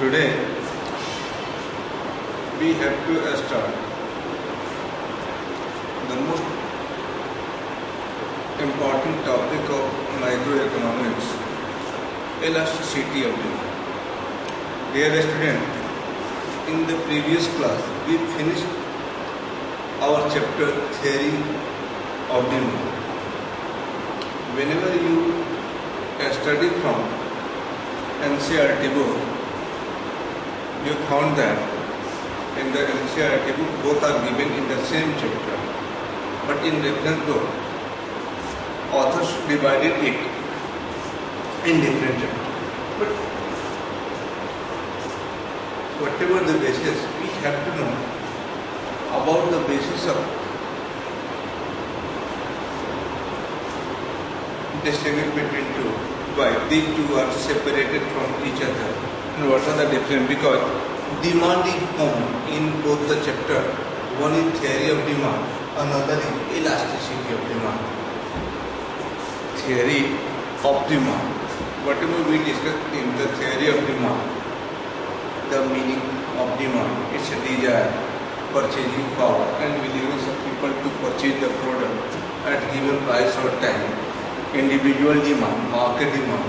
Today we have to start the most important topic of microeconomics, elasticity of demand. Dear student, in the previous class we finished our chapter theory of demand. Whenever you study from NCERT book, you found that in the NCERT book both are given in the same chapter, but in reference book authors divided it in different chapters. But whatever the basis, we have to know about the basis of distinguish between two. Why these two are separated from each other and what are the difference? Because demand is common in both the chapter. One is theory of demand, another is elasticity of demand. Theory of demand. Whatever we discussed in the theory of demand, the meaning of demand, its desire, purchasing power, and willingness of people to purchase the product at given price or time. Individual demand, market demand,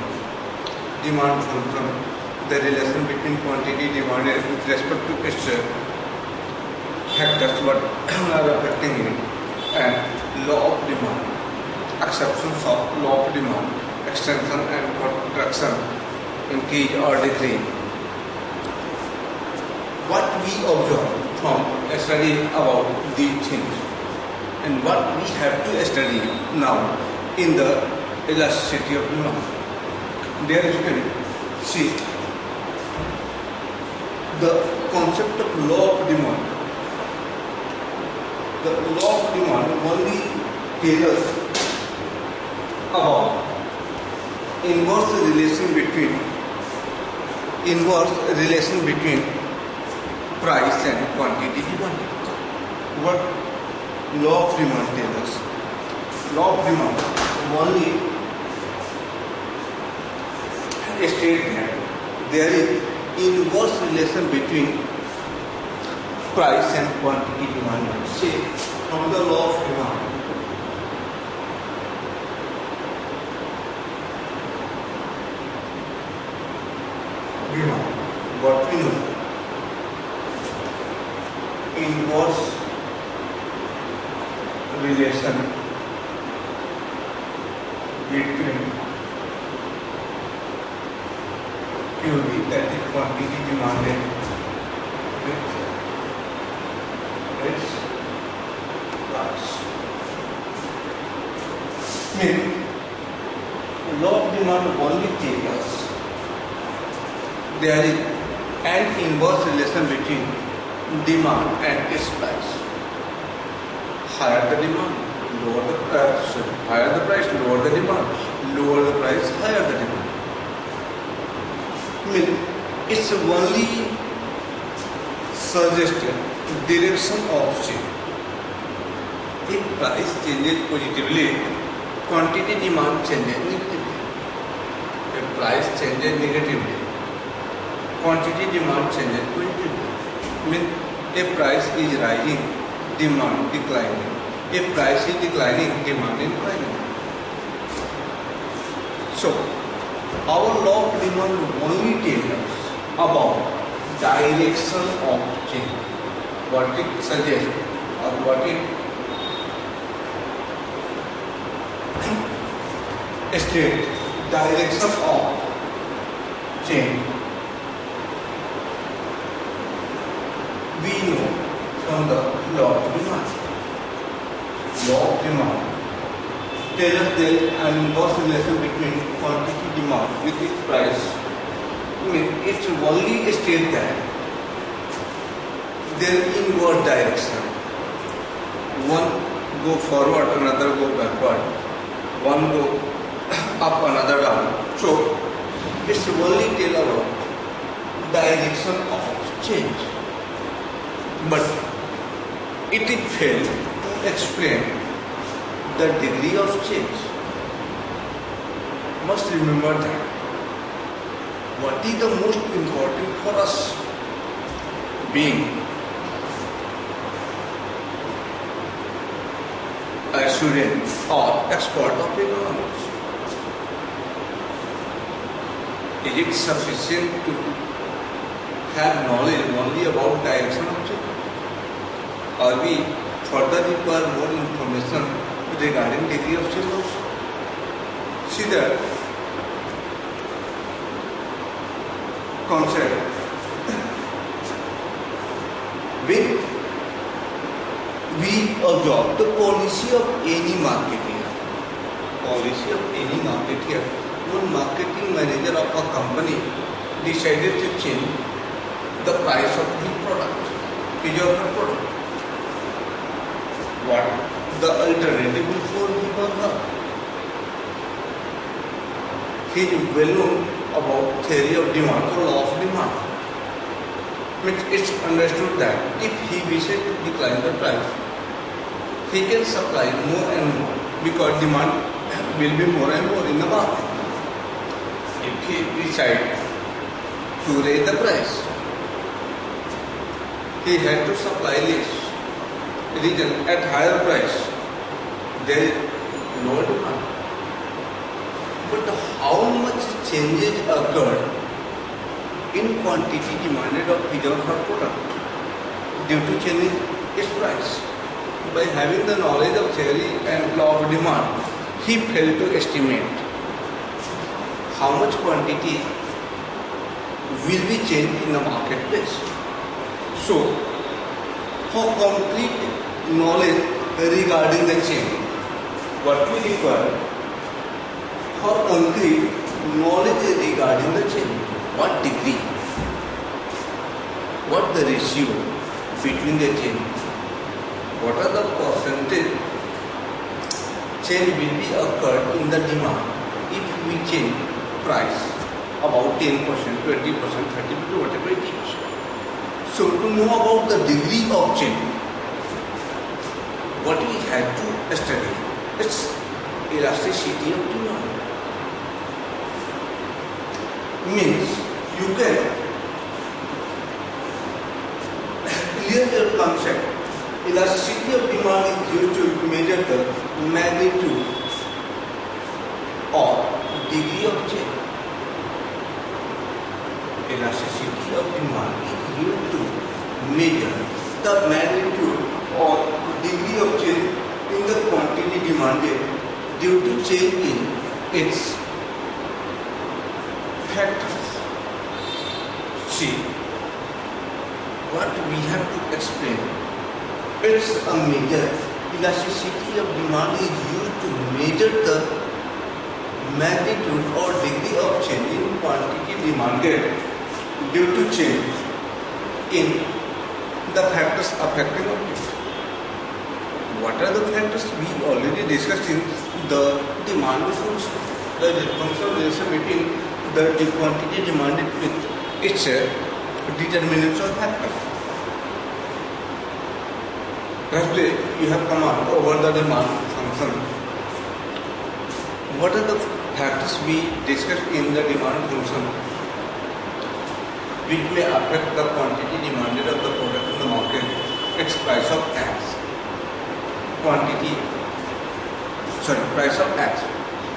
demand from the relation between quantity demanded with respect to its factors what are affecting it, and law of demand, exceptions of law of demand, extension and contraction, increase or decrease. What we observe from a study about these things and what we have to study now in the elasticity of demand. Dear students, see the concept of law of demand. The law of demand only tells us about inverse relation between price and quantity demand. What law of demand tells us? Law of demand only states that there is inverse relation between price and quantity demand. Say from the law of demand, what we know, inverse relation between QD, that is quantity demanded, with its price. Law of demand only tells us there is an inverse relation between demand and its price. Higher the demand, lower the price. Higher the price, lower the demand. Lower the price, higher the demand. It's only suggested direction of change. If price changes positively, quantity demand changes negatively. If price changes negatively, quantity demand changes positively. If price is rising, demand declining. If price is declining, demand inclining. So, our law of demand only tells us about direction of change. What it suggests or what it states, direction of change. We know from the law of demand. Law of demand tells us there is an inverse relation between quantity demand with its price. It only states that there is inward direction. One go forward, another go backward. One go up, another down. So it's only tell about direction of change. But it is failed to explain the degree of change. Must remember that what is the most important for us being a student or expert of economics? Is it sufficient to have knowledge only about direction of change? Or we further require more information regarding degree of change also? See that concept. When we observe the policy of any marketeer, one marketing manager of a company decided to change the price of his product, his or her product. What the alternative for him or her? He is well known about theory of demand or law of demand. Which it's understood that if he wishes to decline the price, he can supply more and more because demand will be more and more in the market. If he decides to raise the price, he has to supply less region at higher price. There is lower demand. But how much changes occurred in quantity demanded of his or her product due to changing its price? By having the knowledge of theory and law of demand, he failed to estimate how much quantity will be changed in the marketplace. So, for complete knowledge regarding the change, what we require for complete knowledge regarding the change, what degree, what the ratio between the change, what are the percentage change will be occurred in the demand if we change price about 10%, 20%, 30%, whatever it is. So to know about the degree of change, what we have to study, it's elasticity of demand. Means you can clear your concept. Elasticity of demand is used to measure the magnitude or degree of change. Elasticity of demand is used to measure the magnitude or degree of change in the quantity demanded due to change in its factors. See, what we have to explain, it's a measure. Elasticity of demand is used to measure the magnitude or degree of change in quantity demanded due to change in the factors affecting object. What are the factors? We already discussed in the demand function, the function relation between the quantity demanded with its determinants or factors. Firstly, you have command over the demand function. What are the factors we discussed in the demand function which may affect the quantity demanded of the product in the market? Its price of X. Price of X.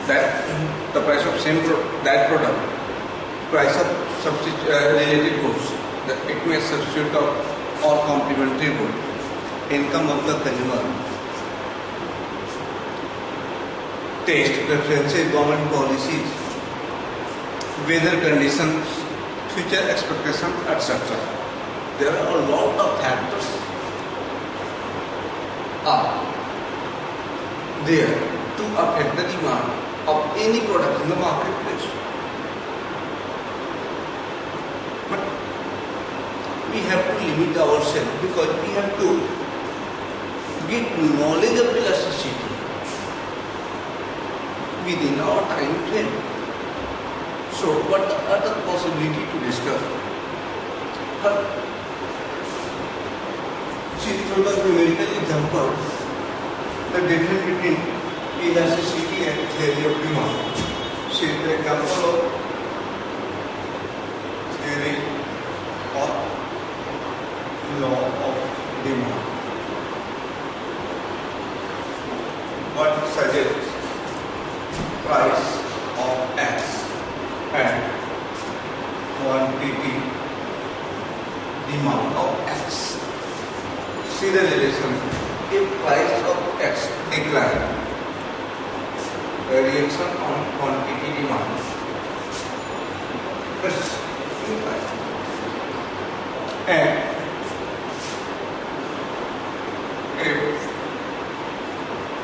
That the price of that product. Price of related goods. It may substitute or complementary goods. Income of the consumer. Taste, preferences, government policies, weather conditions, future expectations, etc. There are a lot of factors are there to affect the demand of any product in the marketplace. But we have to limit ourselves because we have to get knowledge of elasticity within our time frame. So what are the possibility to discuss? See, through the numerical example, the difference between elasticity and theory of demand. See the example of law of demand. What suggests price of X and quantity demand of X. See the relation. If price of X decline, reaction on quantity demand is implied. And if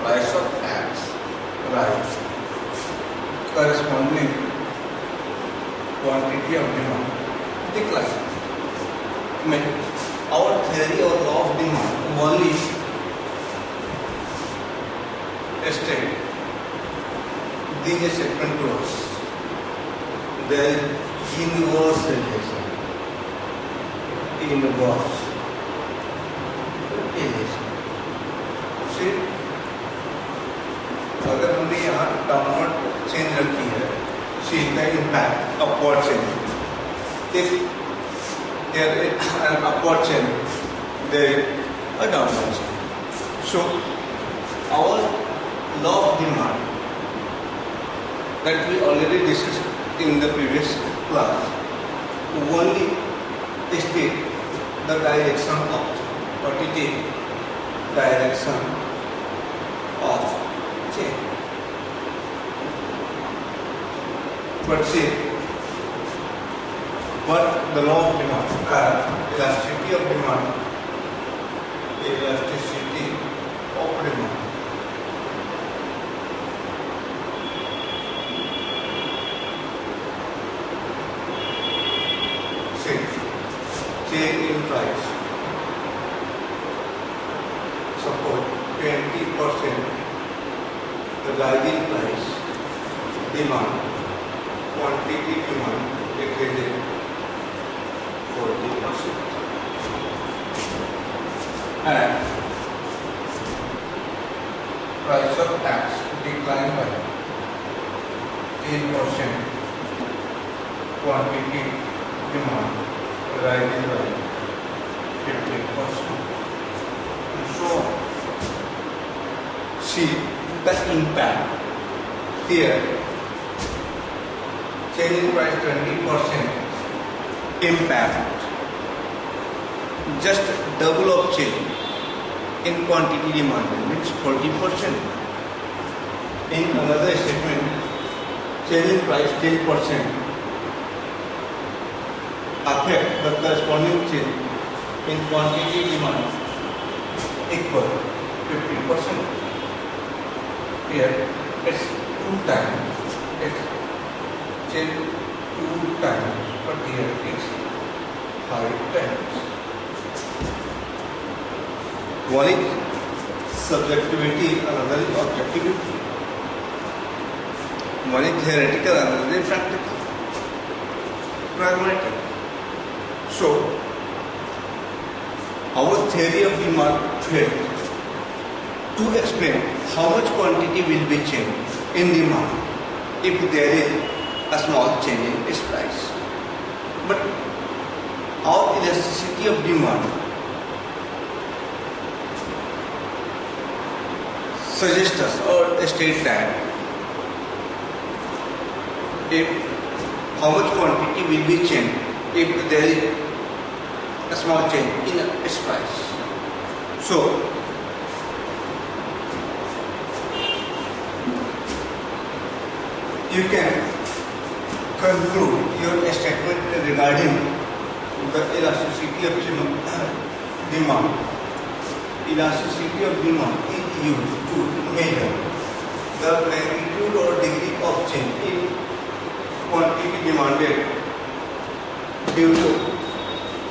price of X rise, corresponding quantity of demand decline. I mean, our theory or law of demand only state these statement to us. There is inverse relation. Inverse relation. See, अगर हमने यहाँ downward change रखी है, see the impact upward change. If there is an upward change, there is a downward change. So, our law of demand that we already discussed in the previous class only state the direction of quantitative direction of change. But see, what the law of demand, elasticity of demand, elasticity of demand. See, change in price. Suppose 20% the rising price demand, quantity demand decreasing 40%. And price of X decline by 10%, quantity demand rising by 50%, and so on. See the impact here. Change in price 20%, impact just double of change in quantity demand means 40%. In another statement, change in price 10% affect the corresponding change in quantity demand equal 50%. Here it's 2 times. It's change 2 times, but here it's 5 times. One is subjectivity, another is objectivity. One is theoretical, another is practical, pragmatic. So, our theory of demand failed to explain how much quantity will be changed in demand if there is a small change in its price. But our elasticity of demand suggests us or state that if how much quantity will be changed if there is a small change in its price. So, you can conclude your statement regarding the elasticity of demand. Elasticity of demand is used to measure the magnitude or degree of change in quantity demanded due to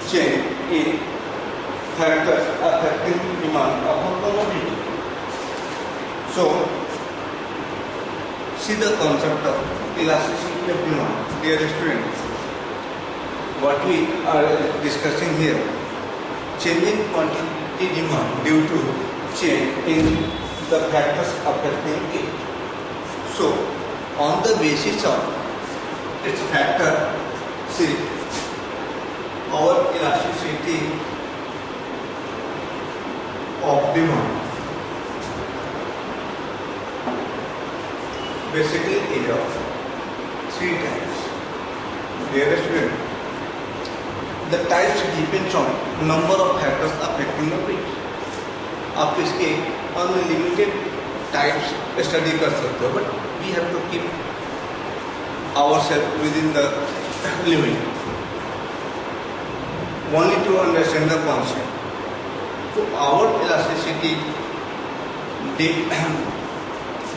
change in factors affecting demand of a commodity. So, see the concept of elasticity of demand, dear students. What we are discussing here, change in quantity demand due to change in the factors affecting it. So, on the basis of its factor, see, our elasticity of demand basically is of three types. Dear student, the types depends on number of factors affecting the weight. आप इसके unlimited types study कर सकते हो, but we have to keep ourselves within the limit only to understand the concept. So our elasticity, the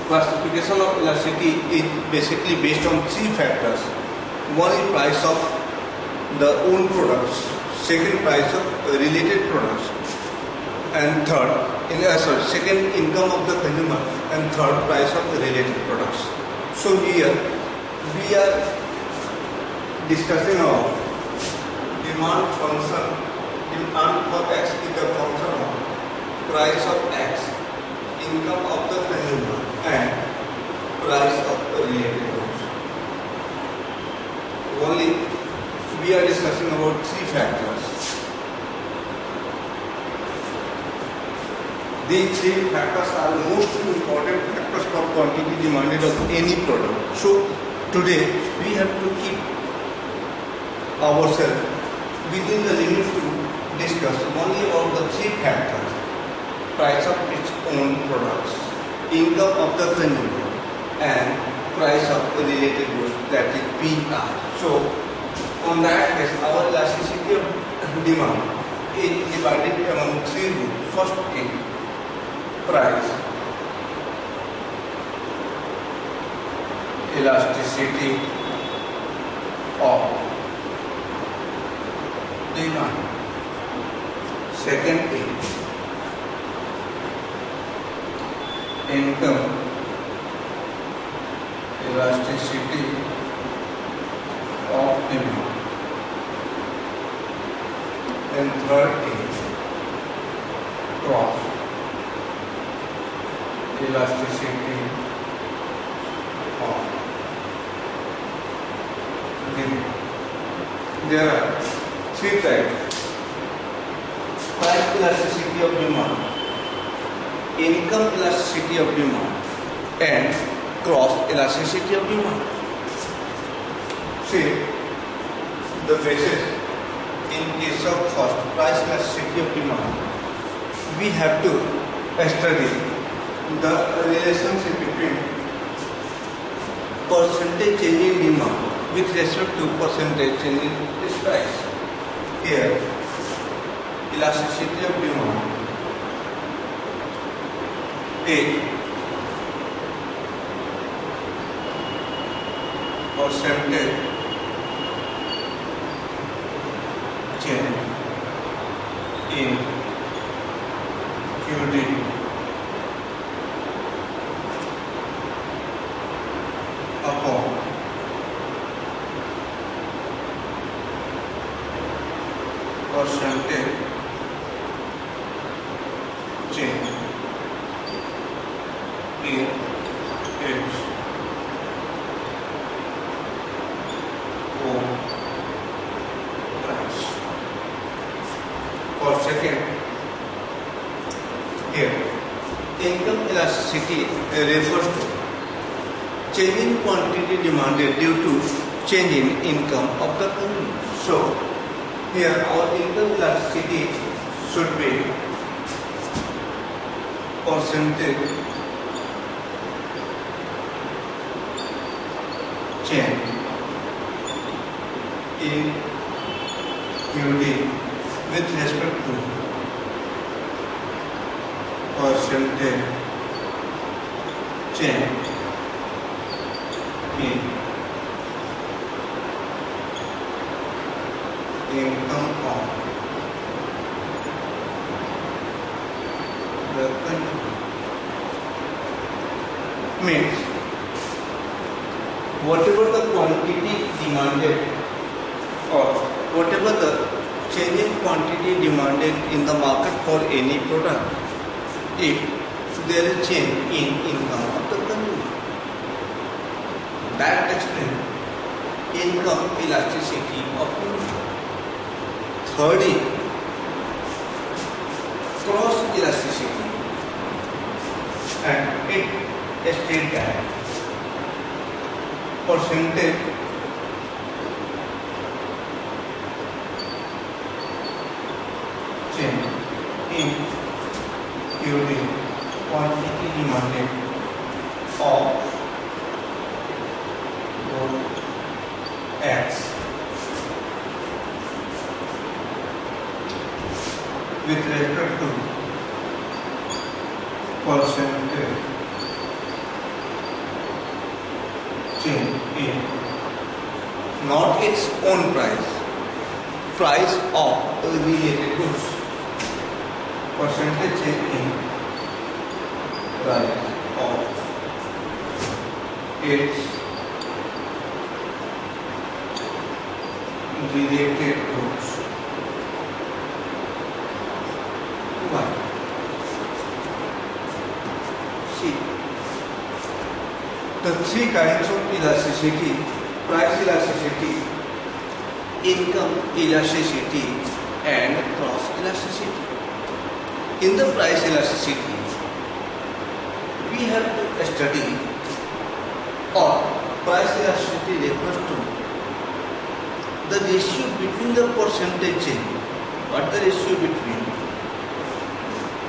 classification of elasticity is basically based on three factors. One is price of the own products, second price of related products, and third second income of the consumer, and third price of the related products. So here we are discussing about demand function. Demand for X is the function of price of X, income of the consumer, and price of the related goods. Only we are discussing about three factors. These three factors are the most important factors for quantity demanded of any product. So today we have to keep ourselves within the limit to discuss only about the three factors: price of its own products, income of the consumer, and price of the related goods, that is PR. So on that case, our elasticity of demand is divided among three groups. First is price, elasticity of demand. Second is income, elasticity of demand. And third is cross, elasticity of demand. There are three types: price elasticity of demand, income elasticity of demand, and cross elasticity of demand. See, the basis in case of first price elasticity of demand, we have to study the relationship between percentage change in demand with respect to percentage change in this price. Here, elasticity of demand is percentage change in QD upon percentage change in its own price. For second, here income elasticity refers to change in quantity demanded due to change in income of the consumer. So here our income elasticity should be percentage change in QD with respect to percentage change in income of the consumer. Means whatever the quantity demanded or whatever the change in quantity demanded in the market for any product, if there is change in income of the consumer, that explains income elasticity of demand. Third is cross elasticity, and it states that percentage change in QD quantity demanded of X with respect to percentage change in not its own price of the related goods, percentage change in price of its related goods. Why? See, the three kinds of elasticity: price elasticity, income elasticity, and cross elasticity. In the price elasticity, we have to study, or price elasticity refers to the ratio between the percentage change. What the ratio between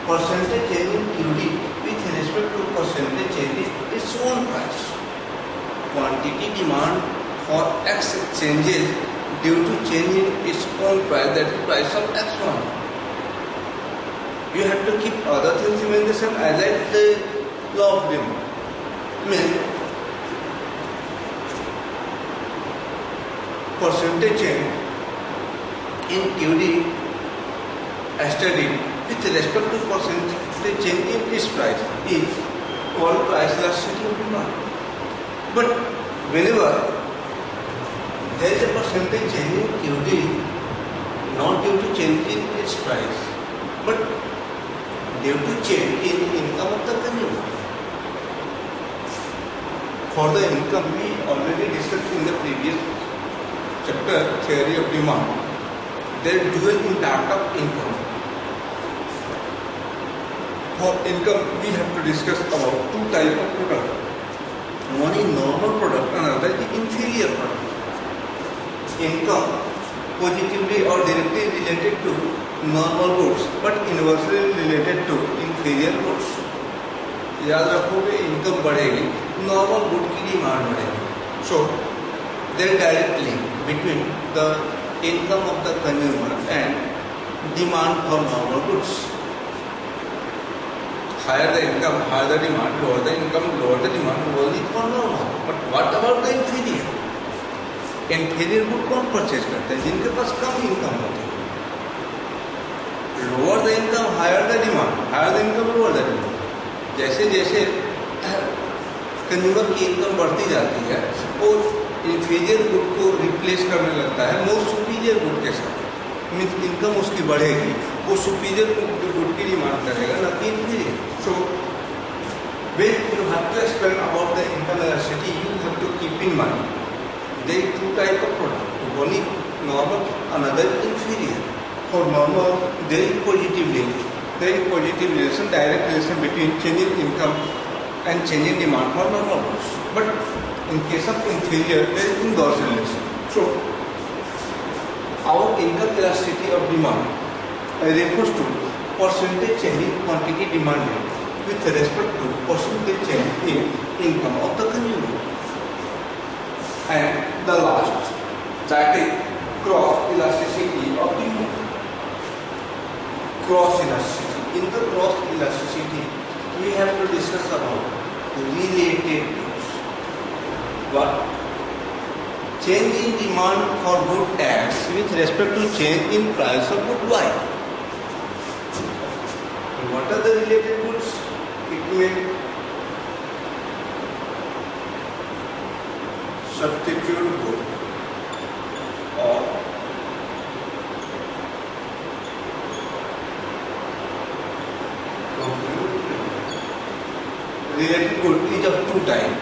percentage change in QD with respect to percentage change in its own price. Quantity demand for X changes due to change in its own price, that is the price of X1. You have to keep other things remain the same as the law of demand. Means percentage change in QD studied with respect to percentage change in its price is called price elasticity of demand. But whenever there is a percentage change in QD, not due to change in its price, but due to change in income of the consumer. For the income, we already discussed in the previous chapter, theory of demand. There is dual impact of income. For income, we have to discuss about two types of product. One is normal product, another is inferior product. Income positively or directly related to normal goods, but inversely related to inferior goods. याद रखोगे, income बढ़ेगी, normal good की demand बढ़ेगी. So there is direct link between the income of the consumer and demand for normal goods. Higher the income, higher the demand; lower the income, lower the demand, lower the for normal. But what about the inferior? Inferior good कौन purchase करते हैं? जिनके पास कम income होती है. Lower the income, higher the demand; higher the income, lower the demand. जैसे जैसे consumer की income बढ़ती जाती है, वो इंफीरियर गुड को रिप्लेस करने लगता है मोर सुपीरियर गुड के साथ. मीन्स इनकम उसकी बढ़ेगी, वो सुपीरियर गुड की डिमांड करेगा, ना कि inferior. So when you have to explain about the income elasticity, you have to keep in mind there are two types of product. One is normal, another is inferior. For normal, there is positive link. There is positive relation, direct relation between changing income and changing demand for normal goods. But in case of inferior, there is inverse relation. So, our income elasticity of demand refers to percentage change in quantity demanded with respect to percentage change in income of the consumer. And the last, that is cross elasticity of demand. Cross elasticity. In the cross elasticity, we have to discuss about related goods. What? Change in demand for good X with respect to change in price of good Y. And what are the related goods? It may substitute good or related good is of two types: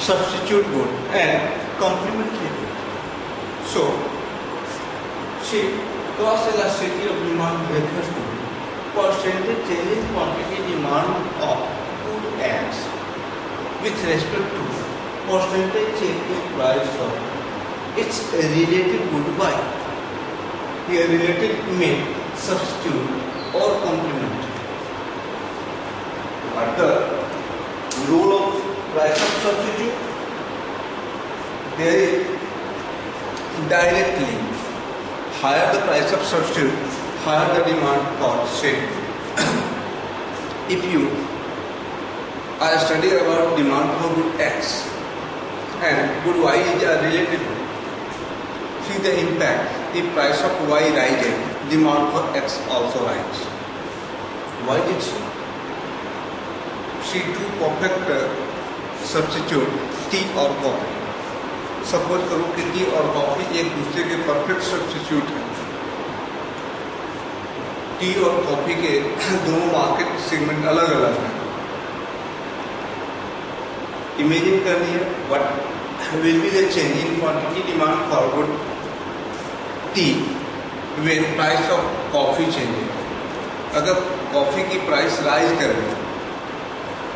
substitute good and complementary good. So, see, cross elasticity of demand refers to percentage change in quantity demand of good X with respect to percentage change in price of its related good Y. Here related mean substitute or complement. What the role of price of substitute? There is directly higher the price of substitute, higher the demand for say. If you are studying about demand for good X and good Y is related, see the impact. If price of Y rises, demand for X also rises. Why did so? See two perfect substitute tea और coffee. Suppose करो कि T और coffee एक दूसरे के perfect substitute हैं. T और coffee के दोनों मार्केट सेगमेंट अलग अलग हैं. इमेजिन करनी है what will be the change in quantity demand for good T when price of coffee changes. अगर कॉफी की प्राइस राइज कर रही है,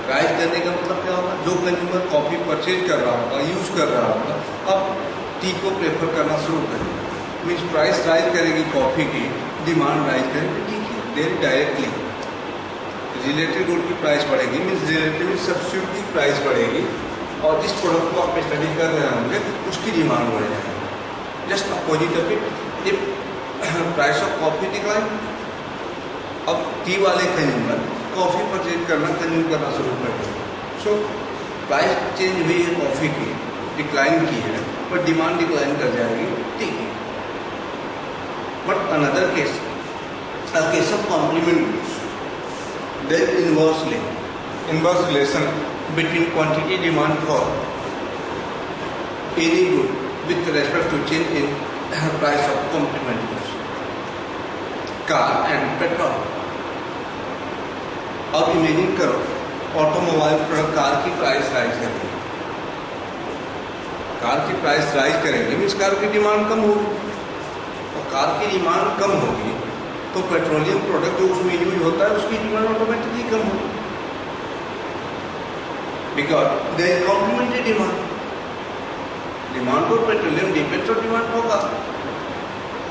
राइज करने का मतलब क्या होगा? जो कंज्यूमर कॉफ़ी परचेज कर रहा होगा, यूज़ कर रहा होगा, अब टी को प्रेफर करना शुरू करेगा. मीन्स प्राइस राइज करेगी कॉफ़ी की, डिमांड राइज करेगी टी की. देर डायरेक्टली रिलेटेड गुड की प्राइस बढ़ेगी, मीन्स रिलेटेड सब्स्टिट्यूट की प्राइस बढ़ेगी और जिस प्रोडक्ट को आप स्टडी कर रहे होंगे उसकी डिमांड बढ़ जाएगी. Just opposite of it, if price of coffee decline, अब टी वाले कंज्यूमर कॉफ़ी परचेज करना कंज्यूम करना शुरू कर देंगे. सो प्राइस चेंज हुई है कॉफ़ी की, डिक्लाइन की है, पर डिमांड डिक्लाइन कर जाएगी टी की. But another case, a case of complement goods, there inverse relation between quantity demand for any good with respect to change in price of complement goods. Car and petrol. अब imagine करो automobile product car की price rise करेंगे. कार की price rise करेंगे means car की demand कम होगी, और कार की डिमांड कम होगी तो पेट्रोलियम प्रोडक्ट जो उसमें यूज होता है उसकी डिमांड ऑटोमेटिकली कम होगी. Because there is complementary demand. Demand for petroleum depends on demand for car.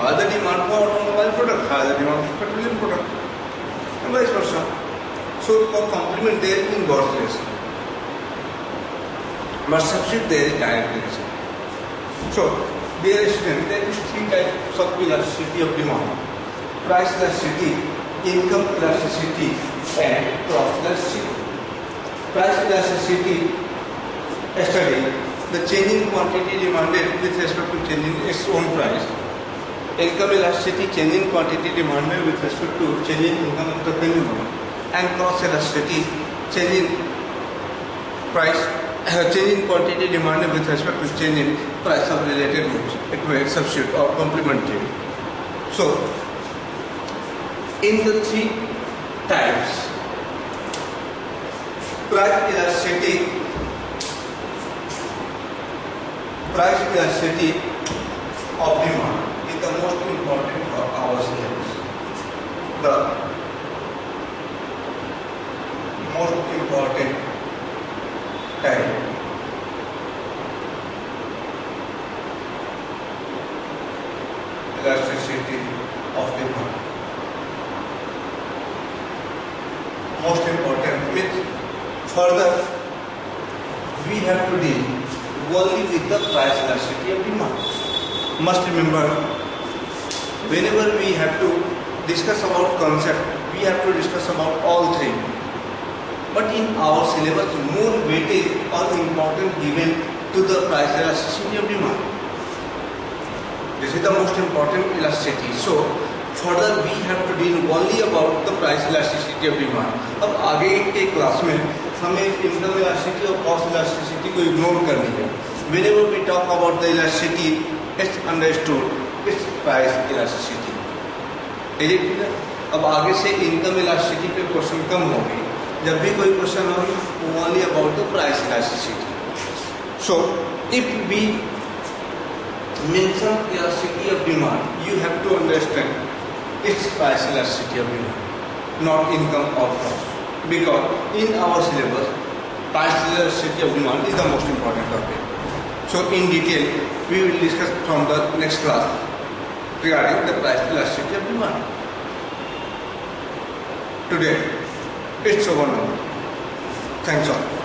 Higher the demand for automobile product, higher the demand for petroleum product, and vice versa. So for complement there is inverse relation, but substitute there is direct relation. So there is three types of elasticity of demand: price elasticity, income elasticity, and cross elasticity. Price elasticity study the change in quantity demanded with respect to change in its own price. Income elasticity, change in quantity demanded with respect to change in income of the consumer. And cross elasticity, change in price, change in quantity demanded with respect to change in price of related goods, equivalent, substitute or complementary. So, in the three types, price elasticity of demand is the most important for our syllabus. The most important type. Elasticity of demand. Most important. With further, we have to deal only with the price elasticity of demand. Must remember, whenever we have to discuss about concept, we have to discuss about all three. But in our syllabus, more weightage or importance given to the price elasticity of demand. This is the most important elasticity. So further we have to deal only about the price elasticity of demand. अब आगे के class में हमें income elasticity और cost elasticity को ignore करनी है. Whenever we talk about the elasticity, it's understood its price elasticity. Is it clear? अब आगे से income elasticity पे क्वेश्चन कम होगी. जब भी कोई क्वेश्चन होगी only about the price elasticity. So if we mention elasticity of demand, you have to understand its price elasticity of demand. not income or cost. Because in our syllabus, price elasticity of demand is the most important topic. So in detail, we will discuss from the next class regarding the price elasticity of demand. Today, it's over now. Thanks all.